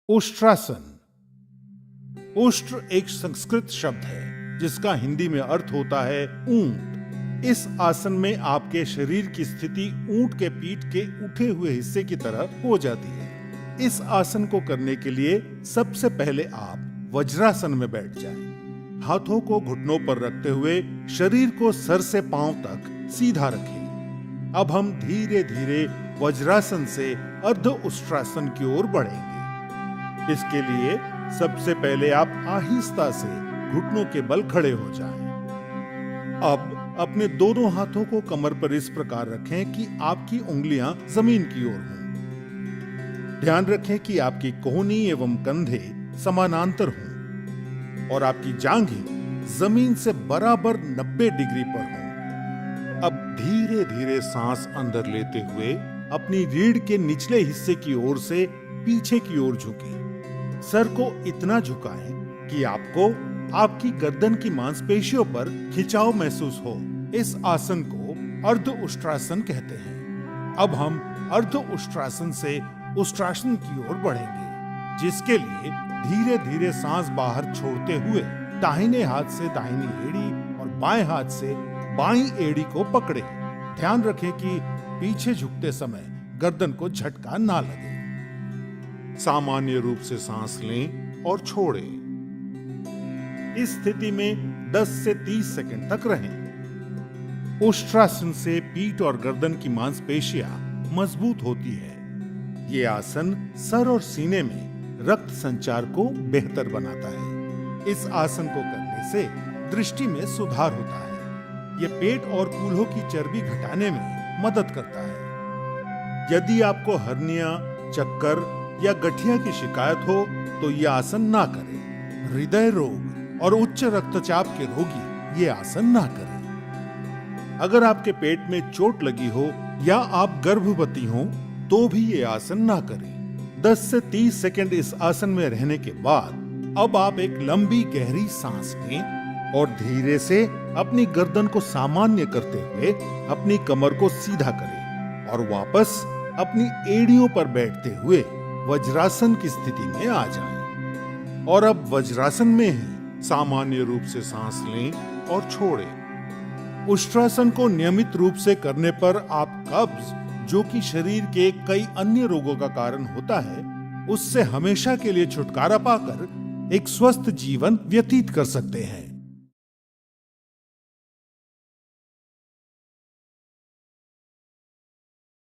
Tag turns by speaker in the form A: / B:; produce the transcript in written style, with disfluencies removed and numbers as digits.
A: उष्ट्रासन। उष्ट्र एक संस्कृत शब्द है जिसका हिंदी में अर्थ होता है ऊंट। इस आसन में आपके शरीर की स्थिति ऊंट के पीठ के उठे हुए हिस्से की तरह हो जाती है। इस आसन को करने के लिए सबसे पहले आप वज्रासन में बैठ जाएं। हाथों को घुटनों पर रखते हुए शरीर को सर से पांव तक सीधा रखें। अब हम धीरे धीरे वज्रासन से अर्ध उष्ट्रासन की ओर बढ़ेंगे। इसके लिए सबसे पहले आप आहिस्ता से घुटनों के बल खड़े हो जाएं। अब अपने दोनों हाथों को कमर पर इस प्रकार रखें कि आपकी उंगलियां जमीन की ओर हों। ध्यान रखें कि आपकी कोहनी एवं कंधे समानांतर हों और आपकी जांघें जमीन से बराबर 90 डिग्री पर हों। अब धीरे धीरे सांस अंदर लेते हुए अपनी रीढ़ के निचले हिस्से की ओर से पीछे की ओर झुकें। सर को इतना झुकाएं कि आपको आपकी गर्दन की मांसपेशियों पर खिंचाव महसूस हो। इस आसन को अर्ध उष्ट्रासन कहते हैं। अब हम अर्ध उष्ट्रासन से उष्ट्रासन की ओर बढ़ेंगे, जिसके लिए धीरे धीरे सांस बाहर छोड़ते हुए दाहिने हाथ से दाहिनी एड़ी और बाएं हाथ से बाईं एड़ी को पकड़े। ध्यान रखें कि पीछे झुकते समय गर्दन को झटका ना लगे। सामान्य रूप से सांस लें और छोड़ें। इस स्थिति में 10 से 30 सेकंड तक रहें। उष्ट्रासन से पीठ और गर्दन की मांसपेशियां मजबूत होती है। ये आसन सर और सीने में रक्त संचार को बेहतर बनाता है। इस आसन को करने से दृष्टि में सुधार होता है। ये पेट और कूल्हों की चर्बी घटाने में मदद करता है। यदि आपको हर्निया, चक्कर या गठिया की शिकायत हो तो यह आसन ना करें। हृदय रोग और उच्च रक्तचाप के रोगी ये आसन ना करें। अगर आपके पेट में चोट लगी हो या आप गर्भवती हो तो भी ये आसन ना करें। 10 से 30 सेकंड इस आसन में रहने के बाद अब आप एक लंबी गहरी सांस लें और धीरे से अपनी गर्दन को सामान्य करते हुए अपनी कमर को सीधा करें और वापस अपनी एड़ियों पर बैठते हुए वज्रासन की स्थिति में आ जाएं। और अब वज्रासन में हैं। सामान्य रूप से सांस लें और छोड़ें। उष्ट्रासन को नियमित रूप से करने पर आप कब्ज, जो कि शरीर के कई अन्य रोगों का कारण होता है, उससे हमेशा के लिए छुटकारा पाकर एक स्वस्थ जीवन व्यतीत कर सकते हैं।